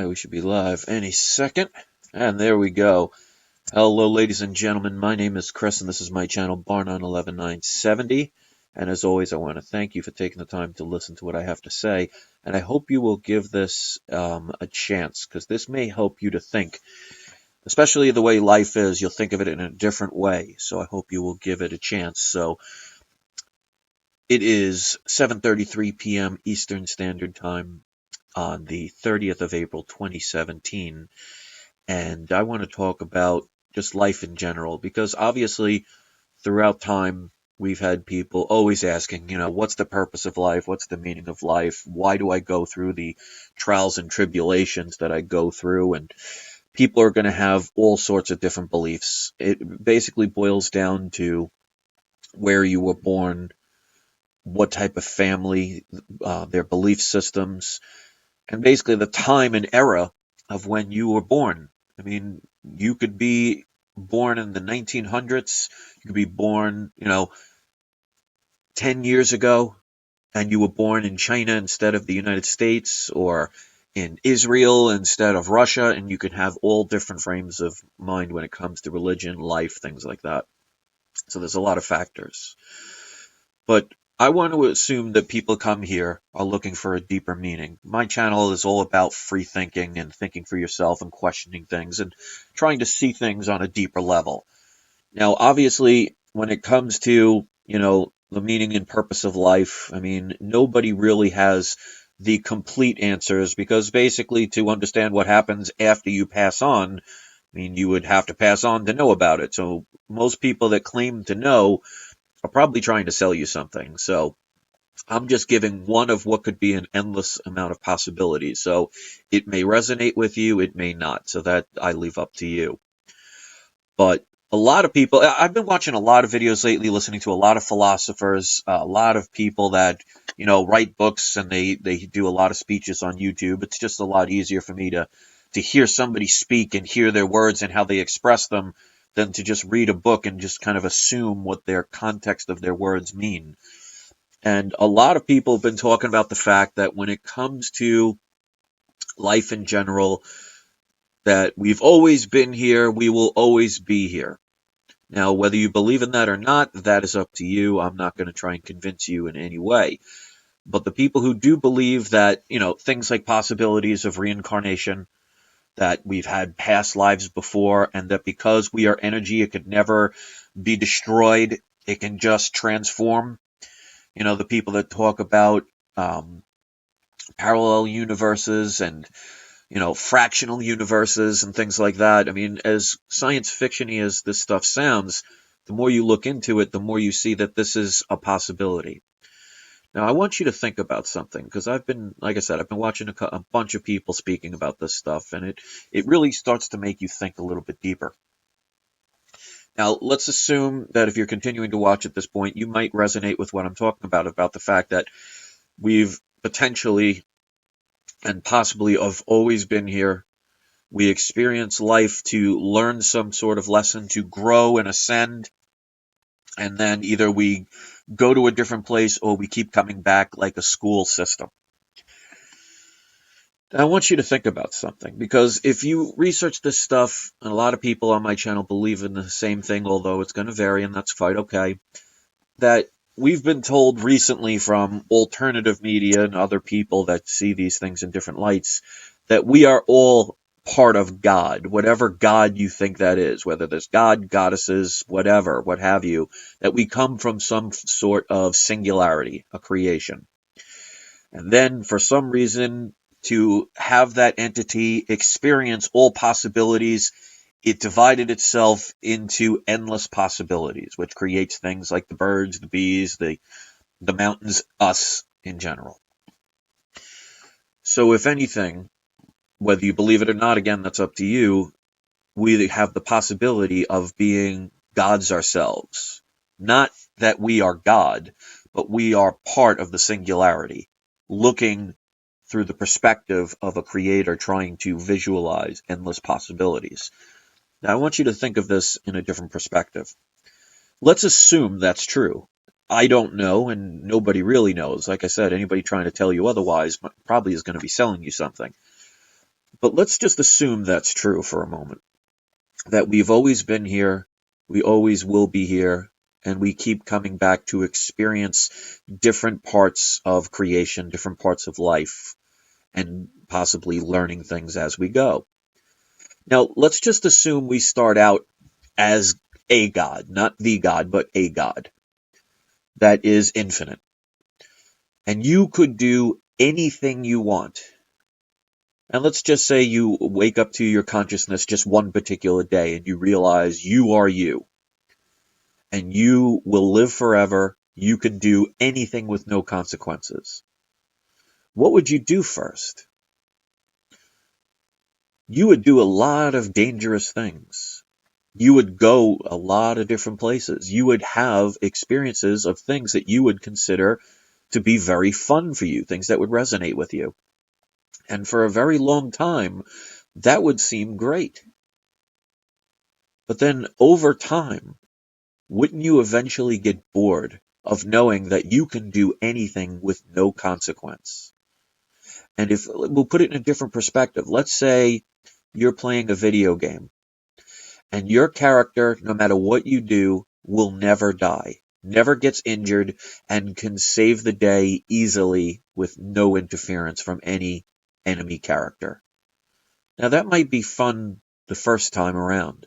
Alright, we should be live any second. And there we go. Hello, ladies and gentlemen. My name is Chris, and this is my channel, Bar911970. And as always, I want to thank you for taking the time to listen to what I have to say. And I hope you will give this a chance, because this may help you to think. Especially the way life is, you'll think of it in a different way. So I hope you will give it a chance. So it is 7:33 p.m. Eastern Standard Time on the 30th of April 2017, and I want to talk about just life in general, because obviously throughout time we've had people always asking, what's the purpose of life? What's the meaning of life? Why do I go through the trials and tribulations that I go through? And people are going to have all sorts of different beliefs. It basically boils down to where you were born, what type of family, their belief systems, and basically the time and era of when you were born. I mean, you could be born in the 1900s, you could be born, 10 years ago, and you were born in China instead of the United States, or in Israel instead of Russia, and you can have all different frames of mind when it comes to religion, life, things like that. So there's a lot of factors. But I want to assume that people come here are looking for a deeper meaning. My channel is all about free thinking and thinking for yourself and questioning things and trying to see things on a deeper level. Now, obviously, when it comes to, the meaning and purpose of life, I mean, nobody really has the complete answers, because basically to understand what happens after you pass on, I mean, you would have to pass on to know about it. So most people that claim to know are probably trying to sell you something. So I'm just giving one of what could be an endless amount of possibilities. So it may resonate with you, it may not. So that I leave up to you. But a lot of people, I've been watching a lot of videos lately, listening to a lot of philosophers, a lot of people that, write books, and they do a lot of speeches on YouTube. It's just a lot easier for me to hear somebody speak and hear their words and how they express them than to just read a book and just kind of assume what their context of their words mean. And a lot of people have been talking about the fact that when it comes to life in general, that we've always been here, we will always be here. Now, whether you believe in that or not, that is up to you. I'm not going to try and convince you in any way. But the people who do believe that, things like possibilities of reincarnation, that we've had past lives before, and that because we are energy, it could never be destroyed, it can just transform. The people that talk about parallel universes and, fractional universes and things like that. I mean, as science fiction-y as this stuff sounds, the more you look into it, the more you see that this is a possibility. Now, I want you to think about something, because like I said, I've been watching a bunch of people speaking about this stuff, and it really starts to make you think a little bit deeper. Now, let's assume that if you're continuing to watch at this point, you might resonate with what I'm talking about the fact that we've potentially and possibly have always been here. We experience life to learn some sort of lesson, to grow and ascend, and then either we go to a different place or we keep coming back, like a school system. I want you to think about something, because if you research this stuff, and a lot of people on my channel believe in the same thing, although it's going to vary, and that's quite okay, that we've been told recently from alternative media and other people that see these things in different lights, that we are all part of God, whatever God you think that is, whether there's God, goddesses, whatever, what have you, that we come from some sort of singularity, a creation. And then, for some reason, to have that entity experience all possibilities, it divided itself into endless possibilities, which creates things like the birds, the bees, the mountains, us in general. So if anything, whether you believe it or not, again, that's up to you, we have the possibility of being gods ourselves. Not that we are God, but we are part of the singularity, looking through the perspective of a creator trying to visualize endless possibilities. Now, I want you to think of this in a different perspective. Let's assume that's true. I don't know, and nobody really knows. Like I said, anybody trying to tell you otherwise probably is going to be selling you something. But let's just assume that's true for a moment, that we've always been here, we always will be here, and we keep coming back to experience different parts of creation, different parts of life, and possibly learning things as we go. Now, let's just assume we start out as a God, not the God, but a God that is infinite. And you could do anything you want. And let's just say you wake up to your consciousness just one particular day and you realize you are you. And you will live forever. You can do anything with no consequences. What would you do first? You would do a lot of dangerous things. You would go a lot of different places. You would have experiences of things that you would consider to be very fun for you, things that would resonate with you. And for a very long time, that would seem great. But then over time, wouldn't you eventually get bored of knowing that you can do anything with no consequence? And if we'll put it in a different perspective, let's say you're playing a video game and your character, no matter what you do, will never die, never gets injured, and can save the day easily with no interference from any enemy character. Now that might be fun the first time around,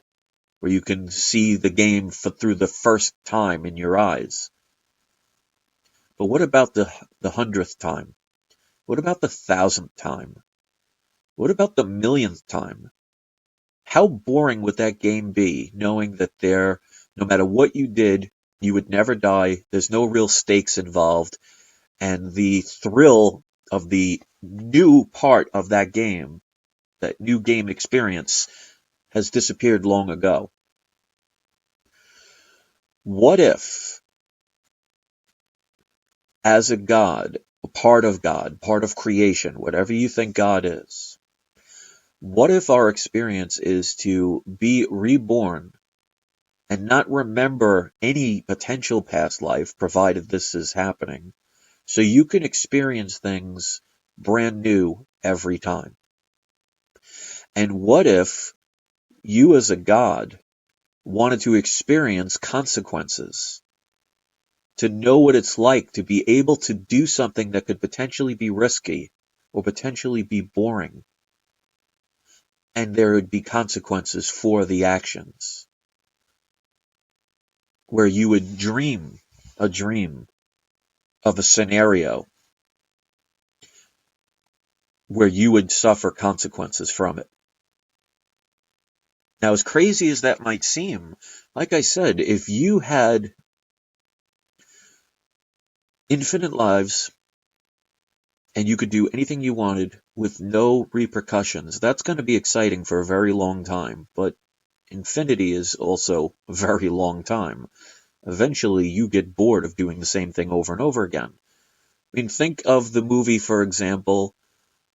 where you can see the game through the first time in your eyes. But what about the 100th time? What about the 1,000th time? What about the 1,000,000th time? How boring would that game be, knowing that no matter what you did, you would never die, there's no real stakes involved, and the thrill of the new part of that game, that new game experience, has disappeared long ago. What if, as a God, a part of creation, whatever you think God is, what if our experience is to be reborn and not remember any potential past life, provided this is happening, so you can experience things brand new every time? And what if you as a God wanted to experience consequences, to know what it's like to be able to do something that could potentially be risky or potentially be boring, and there would be consequences for the actions, where you would dream a dream of a scenario where you would suffer consequences from it. Now, as crazy as that might seem, like I said, if you had infinite lives and you could do anything you wanted with no repercussions, that's going to be exciting for a very long time. But infinity is also a very long time. Eventually, you get bored of doing the same thing over and over again. I mean, think of the movie, for example,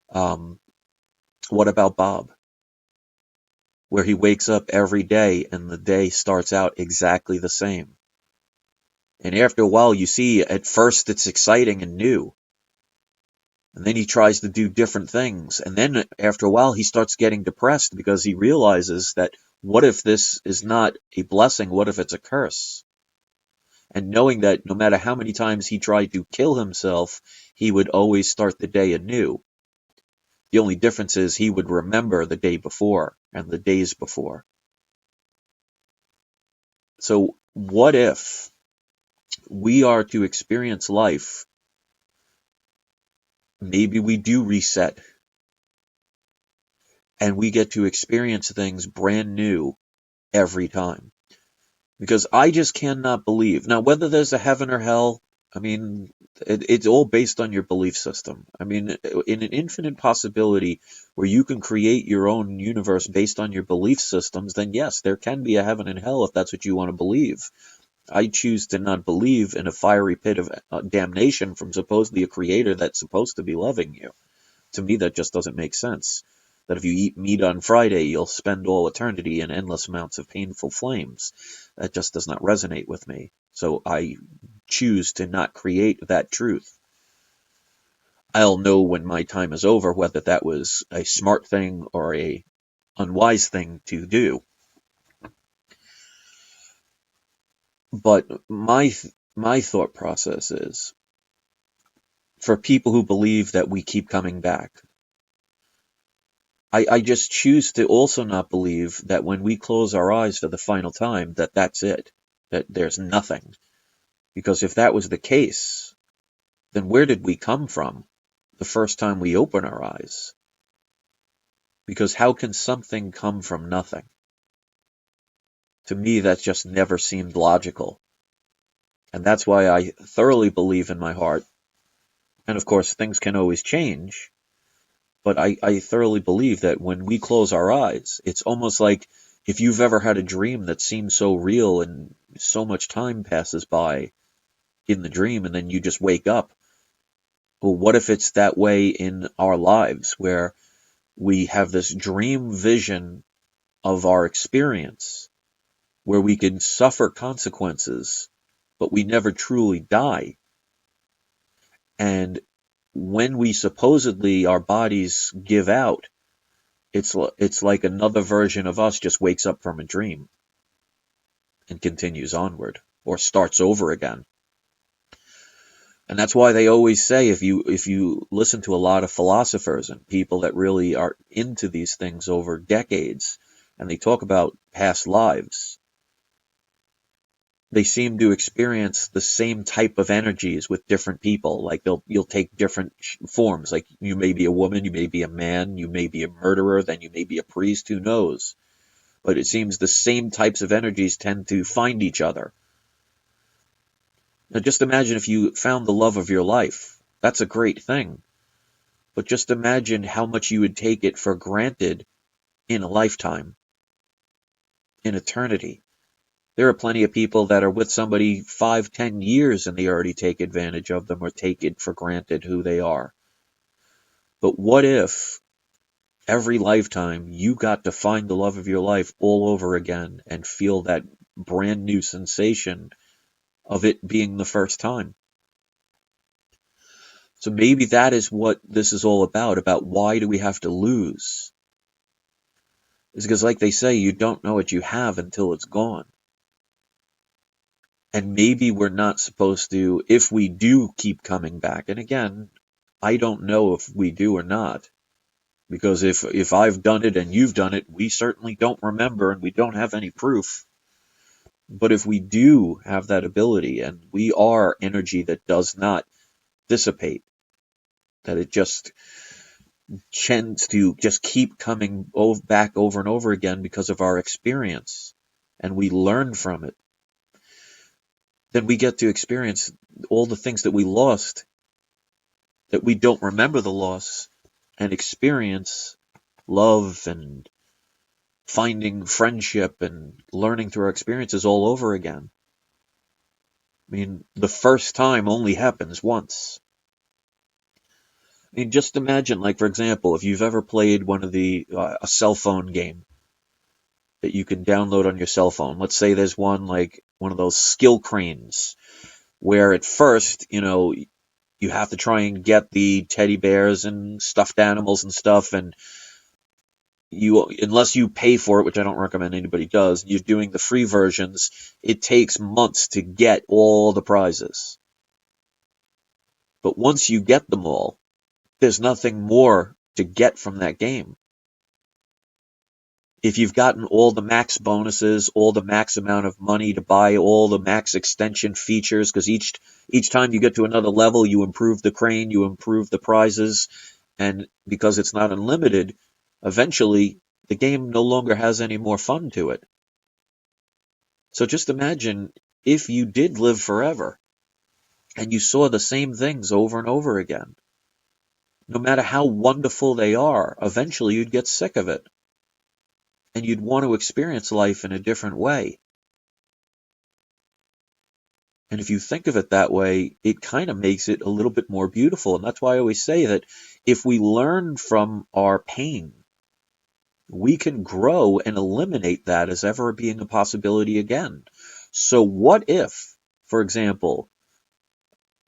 What About Bob? Where he wakes up every day and the day starts out exactly the same. And after a while, you see, at first it's exciting and new. And then he tries to do different things. And then after a while, he starts getting depressed because he realizes that what if this is not a blessing? What if it's a curse? And knowing that no matter how many times he tried to kill himself, he would always start the day anew. The only difference is he would remember the day before and the days before. So what if we are to experience life? Maybe we do reset and we get to experience things brand new every time. Because I just cannot believe. Now, whether there's a heaven or hell, I mean, it's all based on your belief system. I mean, in an infinite possibility where you can create your own universe based on your belief systems, then yes, there can be a heaven and hell if that's what you want to believe. I choose to not believe in a fiery pit of damnation from supposedly a creator that's supposed to be loving you. To me, that just doesn't make sense. That if you eat meat on Friday, you'll spend all eternity in endless amounts of painful flames. That just does not resonate with me. So I choose to not create that truth. I'll know when my time is over whether that was a smart thing or a unwise thing to do. But my thought process is, for people who believe that we keep coming back, I just choose to also not believe that when we close our eyes for the final time, that that's it, that there's nothing. Because if that was the case, then where did we come from the first time we open our eyes? Because how can something come from nothing? To me, that just never seemed logical. And that's why I thoroughly believe in my heart. And of course, things can always change. But I thoroughly believe that when we close our eyes, it's almost like if you've ever had a dream that seems so real and so much time passes by in the dream and then you just wake up. Well, what if it's that way in our lives where we have this dream vision of our experience where we can suffer consequences, but we never truly die. And when we supposedly, our bodies give out, it's like another version of us just wakes up from a dream and continues onward or starts over again. And that's why they always say, if you listen to a lot of philosophers and people that really are into these things over decades, and they talk about past lives, they seem to experience the same type of energies with different people. Like you'll take different forms. Like you may be a woman, you may be a man, you may be a murderer, then you may be a priest, who knows? But it seems the same types of energies tend to find each other. Now just imagine if you found the love of your life. That's a great thing. But just imagine how much you would take it for granted in a lifetime, in eternity. There are plenty of people that are with somebody 5, 10 years and they already take advantage of them or take it for granted who they are. But what if every lifetime you got to find the love of your life all over again and feel that brand new sensation of it being the first time? So maybe that is what this is all about why do we have to lose? Is because, like they say, you don't know what you have until it's gone. And maybe we're not supposed to, if we do keep coming back. And again, I don't know if we do or not. Because if I've done it and you've done it, we certainly don't remember and we don't have any proof. But if we do have that ability and we are energy that does not dissipate, that it just tends to just keep coming back over and over again because of our experience, and we learn from it, then we get to experience all the things that we lost, that we don't remember the loss, and experience love and finding friendship and learning through our experiences all over again. I mean, the first time only happens once. I mean, just imagine, like, for example, if you've ever played one of a cell phone game that you can download on your cell phone. Let's say there's one like one of those skill cranes where at first, you have to try and get the teddy bears and stuffed animals and stuff, and unless you pay for it, which I don't recommend anybody does, you're doing the free versions, it takes months to get all the prizes. But once you get them all, there's nothing more to get from that game. If you've gotten all the max bonuses, all the max amount of money to buy all the max extension features, because each time you get to another level, you improve the crane, you improve the prizes, and because it's not unlimited, eventually the game no longer has any more fun to it. So just imagine if you did live forever and you saw the same things over and over again. No matter how wonderful they are, eventually you'd get sick of it. And you'd want to experience life in a different way. And if you think of it that way, it kind of makes it a little bit more beautiful. And that's why I always say that if we learn from our pain, we can grow and eliminate that as ever being a possibility again. So what if, for example,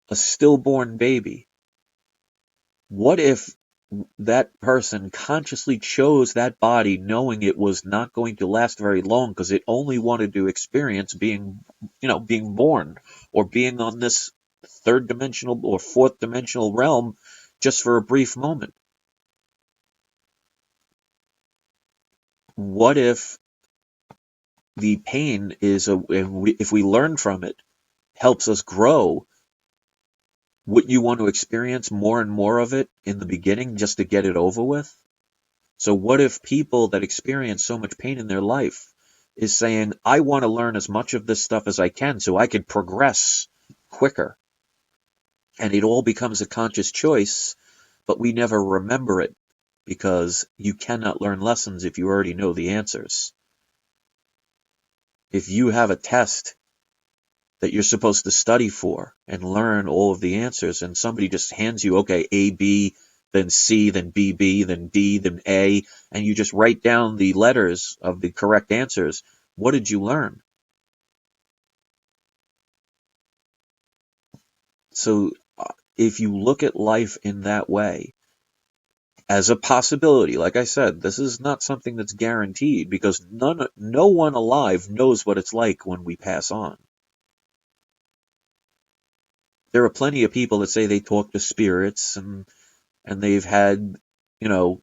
a stillborn baby What if that person consciously chose that body knowing it was not going to last very long because it only wanted to experience being born or being on this third dimensional or fourth dimensional realm just for a brief moment? What if the pain if we learn from it, helps us grow? Wouldn't you want to experience more and more of it in the beginning just to get it over with? So what if people that experience so much pain in their life is saying, I want to learn as much of this stuff as I can so I can progress quicker? And it all becomes a conscious choice, but we never remember it because you cannot learn lessons if you already know the answers. If you have a test that you're supposed to study for and learn all of the answers, and somebody just hands you, okay, A, B, then C, then B, B, then D, then A, and you just write down the letters of the correct answers, what did you learn? So if you look at life in that way, as a possibility, like I said, this is not something that's guaranteed because no one alive knows what it's like when we pass on. There are plenty of people that say they talk to spirits and they've had, you know,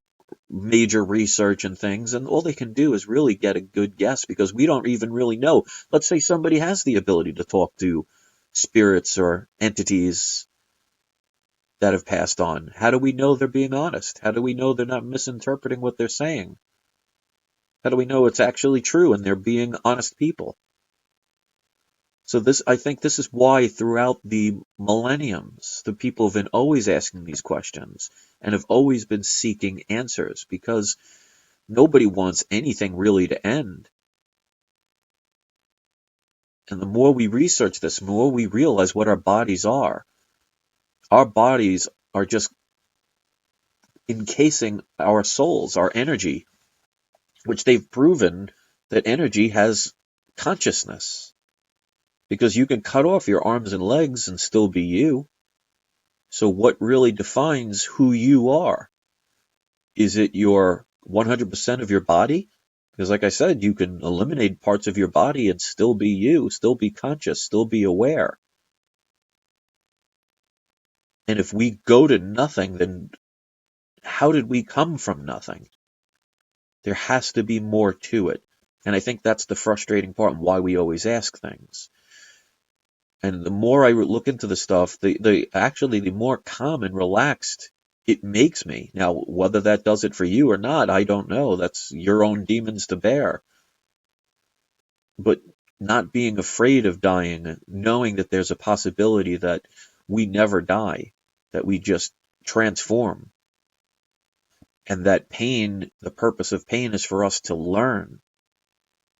major research and things, and all they can do is really get a good guess because we don't even really know. Let's say somebody has the ability to talk to spirits or entities that have passed on. How do we know they're being honest? How do we know they're not misinterpreting what they're saying? How do we know it's actually true and they're being honest people? So I think this is why throughout the millenniums, the people have been always asking these questions and have always been seeking answers because nobody wants anything really to end. And the more we research this, the more we realize what our bodies are. Our bodies are just encasing our souls, our energy, which they've proven that energy has consciousness. Because you can cut off your arms and legs and still be you. So what really defines who you are? Is it your 100% of your body? Because like I said, you can eliminate parts of your body and still be you, still be conscious, still be aware. And if we go to nothing, then how did we come from nothing? There has to be more to it. And I think that's the frustrating part and why we always ask things. And the more I look into the stuff, the more calm and relaxed it makes me. Now, whether that does it for you or not, I don't know. That's your own demons to bear. But not being afraid of dying, knowing that there's a possibility that we never die, that we just transform, and that pain, the purpose of pain is for us to learn.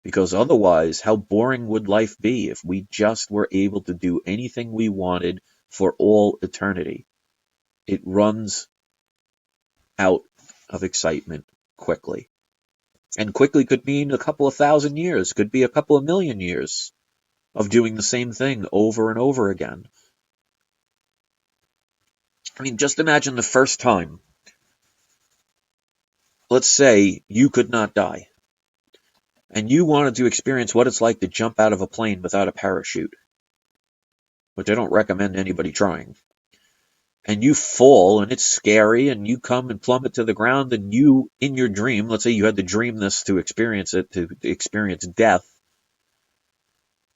Because otherwise, how boring would life be if we just were able to do anything we wanted for all eternity? It runs out of excitement quickly. And quickly could mean a couple of thousand years, could be a couple of million years of doing the same thing over and over again. I mean, just imagine the first time. Let's say you could not die, and you wanted to experience what it's like to jump out of a plane without a parachute, which I don't recommend anybody trying. And you fall, and it's scary, and you come and plummet to the ground, and you, in your dream, let's say you had to dream this to experience it, to experience death,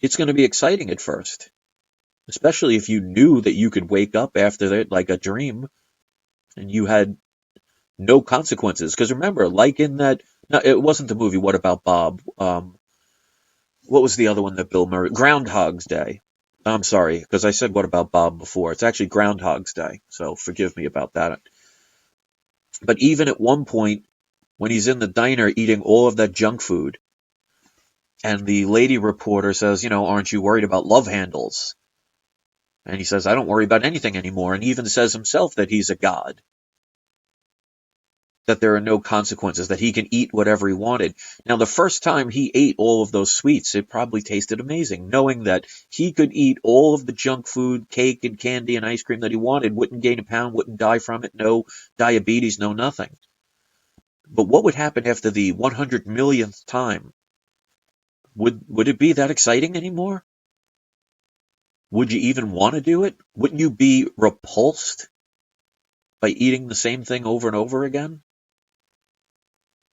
it's going to be exciting at first, especially if you knew that you could wake up after that like a dream, and you had no consequences. Because remember, like in that, no, it wasn't the movie What About Bob? What was the other one that Bill Murray? Groundhog's Day. I'm sorry, because I said What About Bob before. It's actually Groundhog's Day, so forgive me about that. But even at one point, when he's in the diner eating all of that junk food, and the lady reporter says, aren't you worried about love handles? And he says, I don't worry about anything anymore, and he even says himself that he's a god. that there are no consequences, that he can eat whatever he wanted. Now, the first time he ate all of those sweets, it probably tasted amazing, knowing that he could eat all of the junk food, cake and candy and ice cream that he wanted, wouldn't gain a pound, wouldn't die from it, no diabetes, no nothing. But what would happen after the 100 millionth time? Would it be that exciting anymore? Would you even want to do it? Wouldn't you be repulsed by eating the same thing over and over again?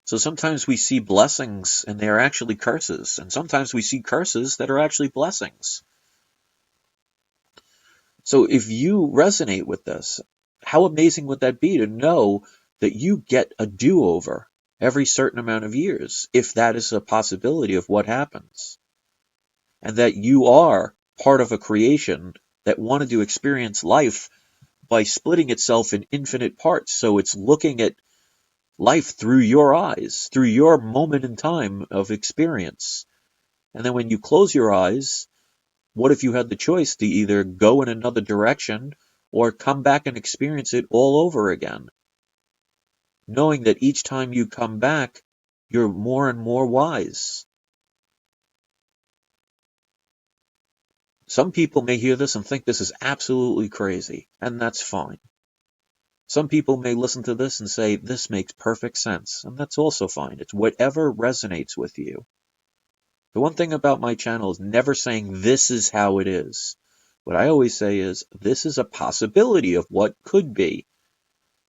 So sometimes we see blessings and they are actually curses, and sometimes we see curses that are actually blessings. So if you resonate with this, how amazing would that be to know that you get a do-over every certain amount of years, if that is a possibility of what happens, and that you are part of a creation that wanted to experience life by splitting itself in infinite parts. So it's looking at life through your eyes, through your moment in time of experience. And then when you close your eyes, what if you had the choice to either go in another direction or come back and experience it all over again? Knowing that each time you come back, you're more and more wise. Some people may hear this and think this is absolutely crazy, and that's fine. Some people may listen to this and say, this makes perfect sense, and that's also fine. It's whatever resonates with you. The one thing about my channel is never saying this is how it is. What I always say is, this is a possibility of what could be.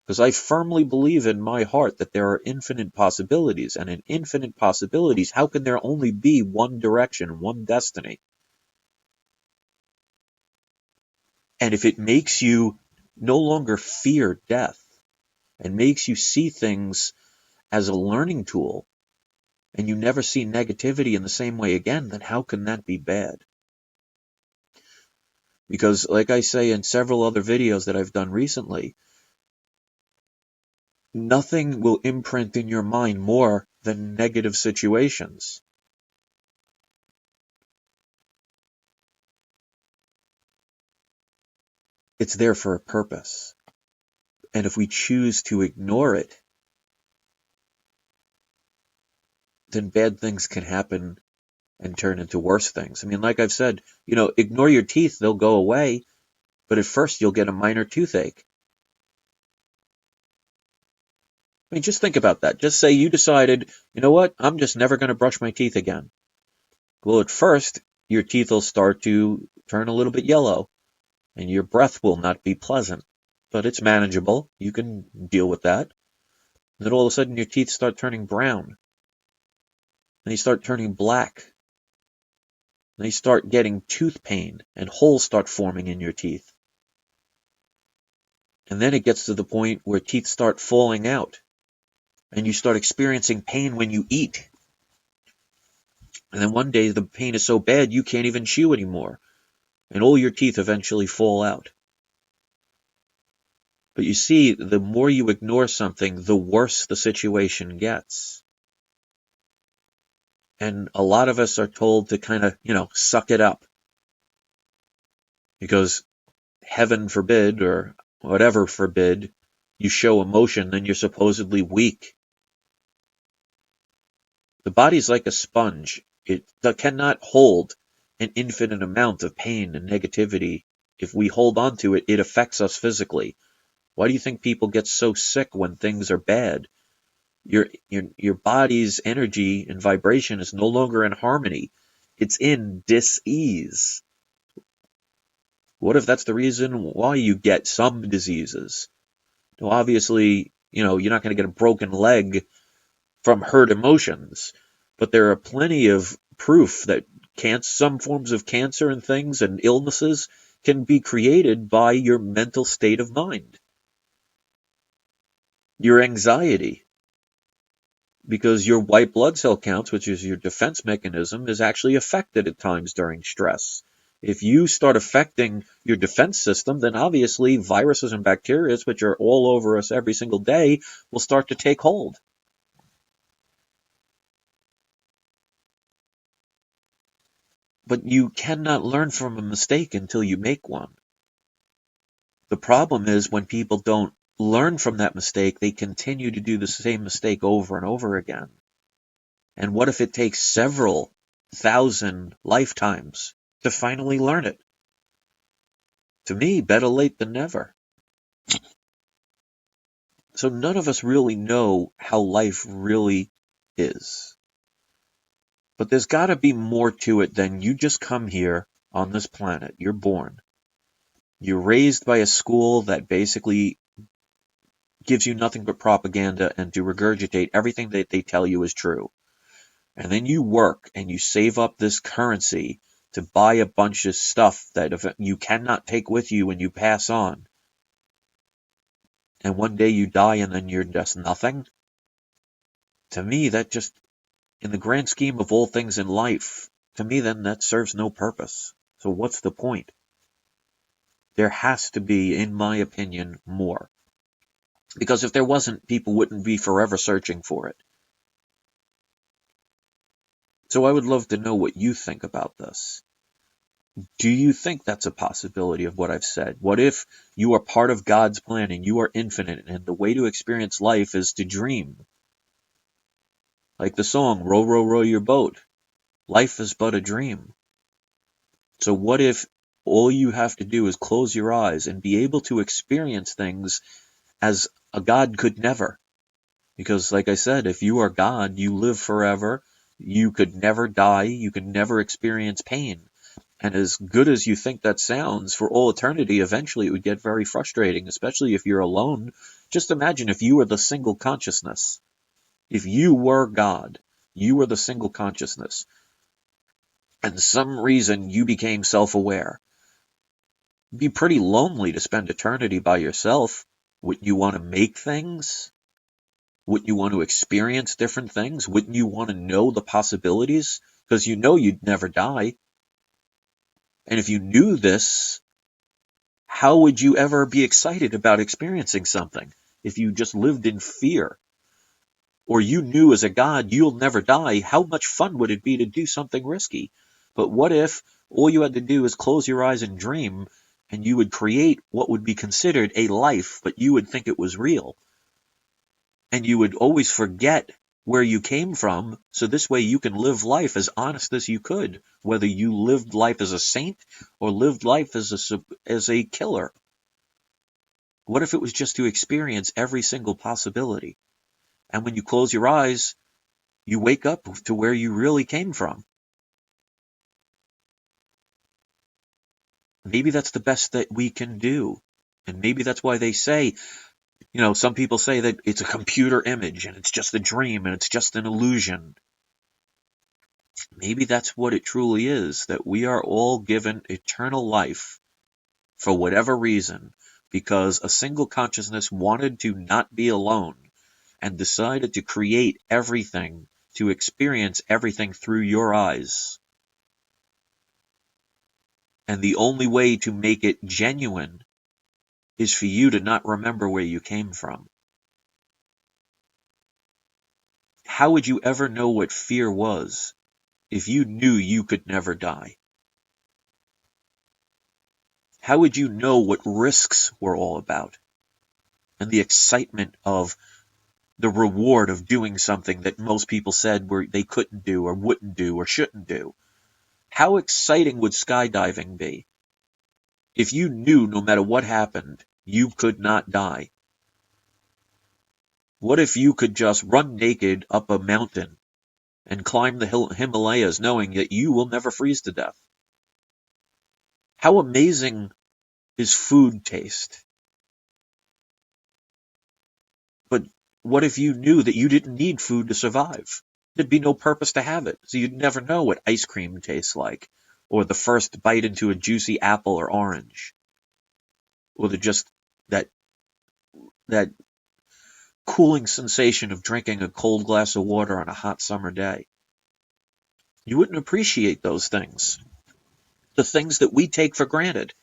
Because I firmly believe in my heart that there are infinite possibilities, and in infinite possibilities, how can there only be one direction, one destiny? And if it makes you no longer fear death, and makes you see things as a learning tool, and you never see negativity in the same way again, then how can that be bad? Because, like I say in several other videos that I've done recently, nothing will imprint in your mind more than negative situations. It's there for a purpose. And if we choose to ignore it, then bad things can happen and turn into worse things. I mean, like I've said, ignore your teeth, they'll go away, but at first you'll get a minor toothache. I mean, just think about that. Just say you decided, you know what, I'm just never going to brush my teeth again. Well, at first, your teeth will start to turn a little bit yellow, and your breath will not be pleasant, but it's manageable. You can deal with that. And then all of a sudden, your teeth start turning brown. Then you start turning black. Then you start getting tooth pain, and holes start forming in your teeth. And then it gets to the point where teeth start falling out, and you start experiencing pain when you eat. And then one day the pain is so bad you can't even chew anymore, and all your teeth eventually fall out. But you see, the more you ignore something, the worse the situation gets. And a lot of us are told to kind of, suck it up. Because heaven forbid, or whatever forbid, you show emotion, then you're supposedly weak. The body's like a sponge. It cannot hold an infinite amount of pain and negativity. If we hold on to it, it affects us physically. Why do you think people get so sick when things are bad? Your body's energy and vibration is no longer in harmony. It's in dis-ease. What if that's the reason why you get some diseases? Now, obviously, you're not going to get a broken leg from hurt emotions, but there are plenty of proof that some forms of cancer and things and illnesses can be created by your mental state of mind. Your anxiety. Because your white blood cell counts, which is your defense mechanism, is actually affected at times during stress. If you start affecting your defense system, then obviously viruses and bacteria, which are all over us every single day, will start to take hold. But you cannot learn from a mistake until you make one. The problem is when people don't learn from that mistake, they continue to do the same mistake over and over again. And what if it takes several thousand lifetimes to finally learn it? To me, better late than never. So none of us really know how life really is. But there's got to be more to it than you just come here on this planet. You're born. You're raised by a school that basically gives you nothing but propaganda and to regurgitate everything that they tell you is true. And then you work and you save up this currency to buy a bunch of stuff that you cannot take with you when you pass on. And one day you die and then you're just nothing. To me, that just, in the grand scheme of all things in life, to me then that serves no purpose. So what's the point? There has to be, in my opinion, more. Because if there wasn't, people wouldn't be forever searching for it. So I would love to know what you think about this. Do you think that's a possibility of what I've said? What if you are part of God's plan and you are infinite and the way to experience life is to dream? Like the song, Row, row, row your boat. Life is but a dream. So what if all you have to do is close your eyes and be able to experience things as a God could never? Because like I said, if you are God, you live forever. You could never die. You could never experience pain. And as good as you think that sounds, for all eternity, eventually it would get very frustrating, especially if you're alone. Just imagine if you were the single consciousness. If you were God, you were the single consciousness, and some reason you became self-aware. It'd be pretty lonely to spend eternity by yourself. Wouldn't you want to make things? Wouldn't you want to experience different things? Wouldn't you want to know the possibilities? Because you know you'd never die. And if you knew this, how would you ever be excited about experiencing something if you just lived in fear? Or you knew as a God you'll never die, how much fun would it be to do something risky? But what if all you had to do is close your eyes and dream, and you would create what would be considered a life, but you would think it was real? And you would always forget where you came from, so this way you can live life as honest as you could, whether you lived life as a saint or lived life as a killer. What if it was just to experience every single possibility? And when you close your eyes, you wake up to where you really came from. Maybe that's the best that we can do. And maybe that's why they say, some people say that it's a computer image and it's just a dream and it's just an illusion. Maybe that's what it truly is, that we are all given eternal life for whatever reason, because a single consciousness wanted to not be alone and decided to create everything, to experience everything through your eyes. And the only way to make it genuine is for you to not remember where you came from. How would you ever know what fear was if you knew you could never die? How would you know what risks were all about? And the excitement of the reward of doing something that most people said they couldn't do or wouldn't do or shouldn't do. How exciting would skydiving be if you knew no matter what happened, you could not die? What if you could just run naked up a mountain and climb the Himalayas knowing that you will never freeze to death? How amazing is food taste? But what if you knew that you didn't need food to survive? There'd be no purpose to have it, so you'd never know what ice cream tastes like, or the first bite into a juicy apple or orange, or that that cooling sensation of drinking a cold glass of water on a hot summer day. You wouldn't appreciate those things, the things that we take for granted.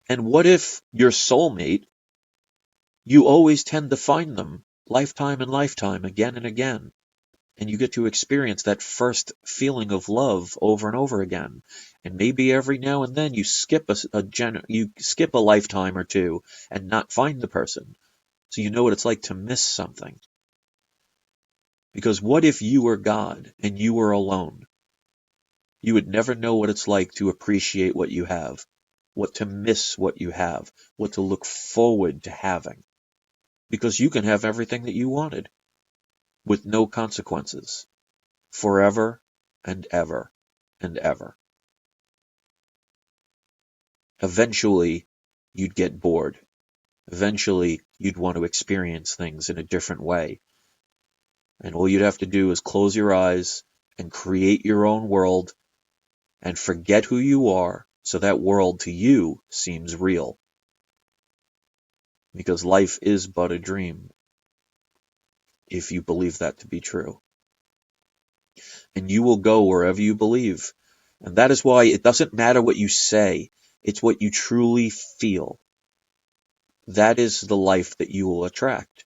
And what if your soulmate, you always tend to find them lifetime and lifetime, again and again? And you get to experience that first feeling of love over and over again. And maybe every now and then you skip you skip a lifetime or two and not find the person. So you know what it's like to miss something. Because what if you were God and you were alone? You would never know what it's like to appreciate what you have, what to miss what you have, what to look forward to having. Because you can have everything that you wanted with no consequences, forever and ever and ever. Eventually, you'd get bored. Eventually, you'd want to experience things in a different way. And all you'd have to do is close your eyes and create your own world and forget who you are so that world to you seems real. Because life is but a dream, if you believe that to be true. And you will go wherever you believe. And that is why it doesn't matter what you say, it's what you truly feel. That is the life that you will attract.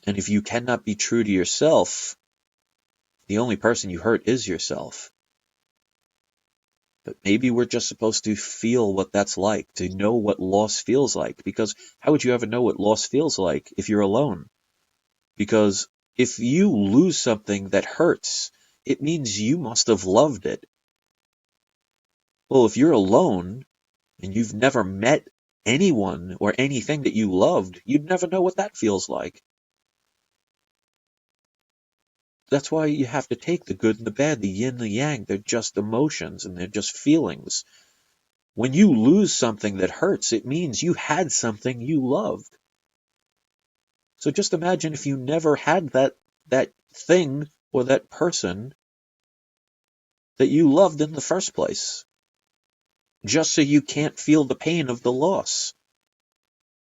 And if you cannot be true to yourself, the only person you hurt is yourself. But maybe we're just supposed to feel what that's like, to know what loss feels like. Because how would you ever know what loss feels like if you're alone? Because if you lose something that hurts, it means you must have loved it. Well, if you're alone and you've never met anyone or anything that you loved, you'd never know what that feels like. That's why you have to take the good and the bad, the yin and the yang. They're just emotions and they're just feelings. When you lose something that hurts, it means you had something you loved. So just imagine if you never had that thing or that person that you loved in the first place, just so you can't feel the pain of the loss.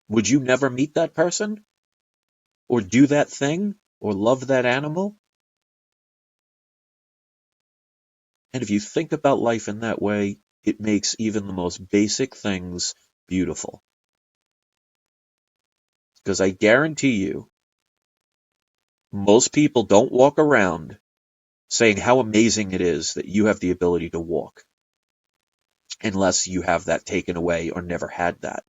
Would you never meet that person? Or do that thing? Or love that animal? And if you think about life in that way, it makes even the most basic things beautiful. Because I guarantee you, most people don't walk around saying how amazing it is that you have the ability to walk, unless you have that taken away or never had that.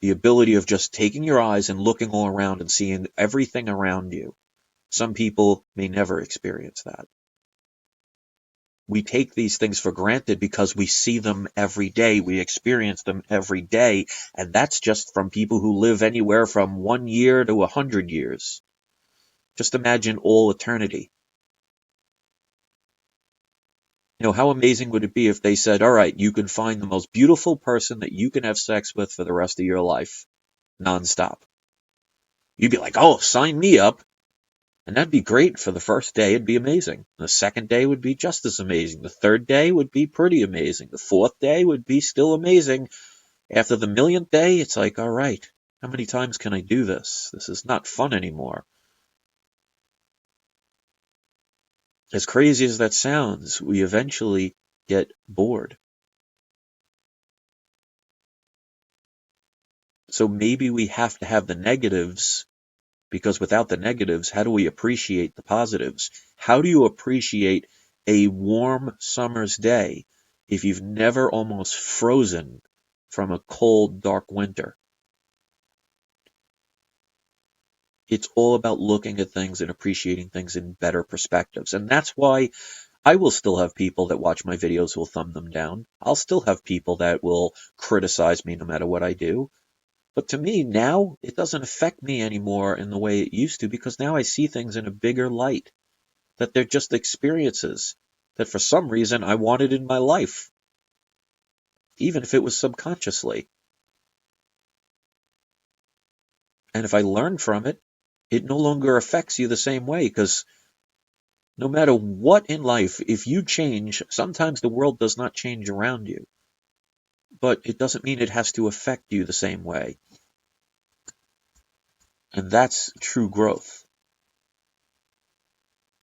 The ability of just taking your eyes and looking all around and seeing everything around you. Some people may never experience that. We take these things for granted because we see them every day, we experience them every day, and that's just from people who live anywhere from 1 year to 100 years. Just imagine all eternity. You know, how amazing would it be if they said, all right, you can find the most beautiful person that you can have sex with for the rest of your life, nonstop. You'd be like, oh, sign me up. And that'd be great for the first day. It'd be amazing. The second day would be just as amazing. The third day would be pretty amazing. The fourth day would be still amazing. After the millionth day, it's like, all right, how many times can I do this? This is not fun anymore. As crazy as that sounds, we eventually get bored. So maybe we have to have the negatives, because without the negatives, how do we appreciate the positives? How do you appreciate a warm summer's day if you've never almost frozen from a cold, dark winter? It's all about looking at things and appreciating things in better perspectives. And that's why I will still have people that watch my videos who will thumb them down. I'll still have people that will criticize me no matter what I do. But to me, now, it doesn't affect me anymore in the way it used to, because now I see things in a bigger light. That they're just experiences that for some reason I wanted in my life, even if it was subconsciously. And if I learn from it, it no longer affects you the same way, because no matter what in life, if you change, sometimes the world does not change around you. But it doesn't mean it has to affect you the same way. And that's true growth.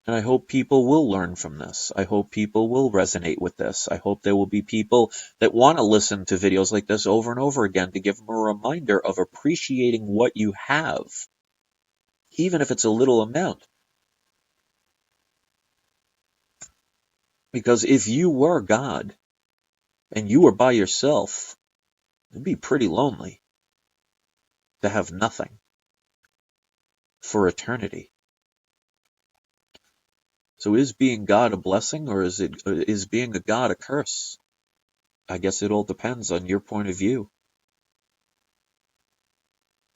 And I hope people will learn from this. I hope people will resonate with this. I hope there will be people that want to listen to videos like this over and over again to give them a reminder of appreciating what you have, even if it's a little amount. Because if you were God and you were by yourself, it'd be pretty lonely to have nothing for eternity. So is being God a blessing, or is being a God a curse? I guess it all depends on your point of view.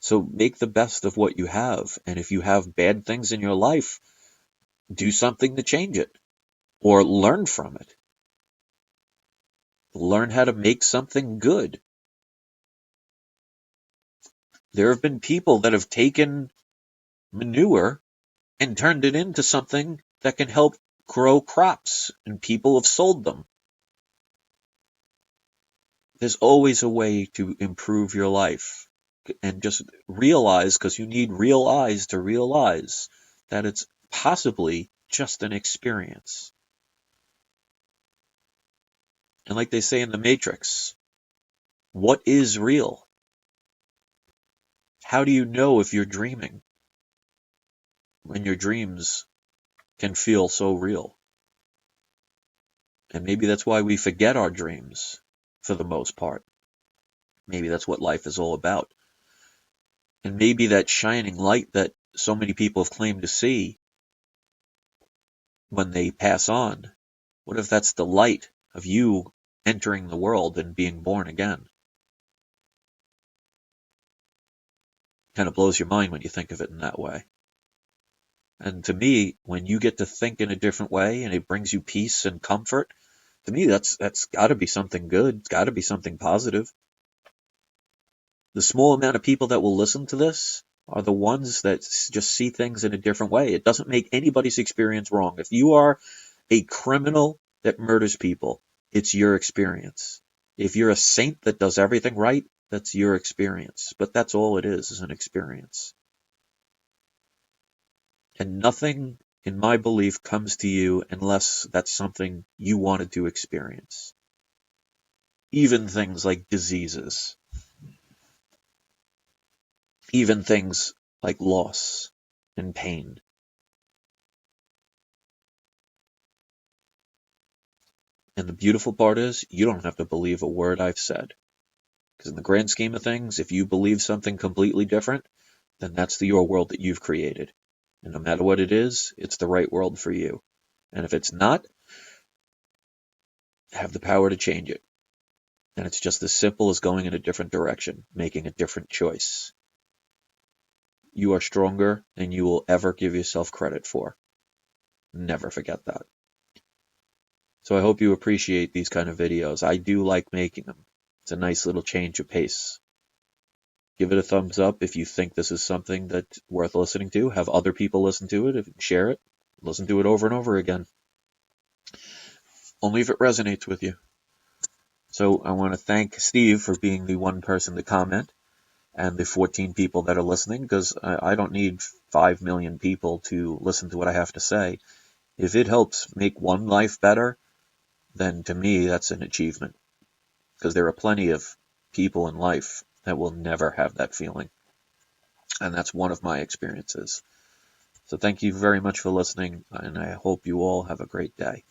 So make the best of what you have, and if you have bad things in your life, do something to change it, or learn from it. Learn how to make something good. There have been people that have taken manure and turned it into something that can help grow crops, and people have sold them. There's always a way to improve your life. And just realize, because you need real eyes to realize, that it's possibly just an experience. And like they say in The Matrix, what is real? How do you know if you're dreaming when your dreams can feel so real? And maybe that's why we forget our dreams for the most part. Maybe that's what life is all about. And maybe that shining light that so many people have claimed to see when they pass on, what if that's the light of you entering the world and being born again? Kind of blows your mind when you think of it in that way. And to me, when you get to think in a different way and it brings you peace and comfort, to me that's got to be something good. It's got to be something positive. The small amount of people that will listen to this are the ones that just see things in a different way. It doesn't make anybody's experience wrong. If you are a criminal that murders people, it's your experience. If you're a saint that does everything right, that's your experience. But that's all it is an experience. And nothing, in my belief, comes to you unless that's something you wanted to experience. Even things like diseases. Even things like loss and pain. And the beautiful part is, you don't have to believe a word I've said. Because in the grand scheme of things, if you believe something completely different, then that's your world that you've created. And no matter what it is, it's the right world for you. And if it's not, have the power to change it. And it's just as simple as going in a different direction, making a different choice. You are stronger than you will ever give yourself credit for. Never forget that. So I hope you appreciate these kind of videos. I do like making them. It's a nice little change of pace. Give it a thumbs up if you think this is something that's worth listening to. Have other people listen to it, share it, listen to it over and over again. Only if it resonates with you. So I want to thank Steve for being the one person to comment, and the 14 people that are listening, because I don't need 5 million people to listen to what I have to say. If it helps make one life better, then to me that's an achievement, because there are plenty of people in life that will never have that feeling, and that's one of my experiences. So thank you very much for listening, and I hope you all have a great day.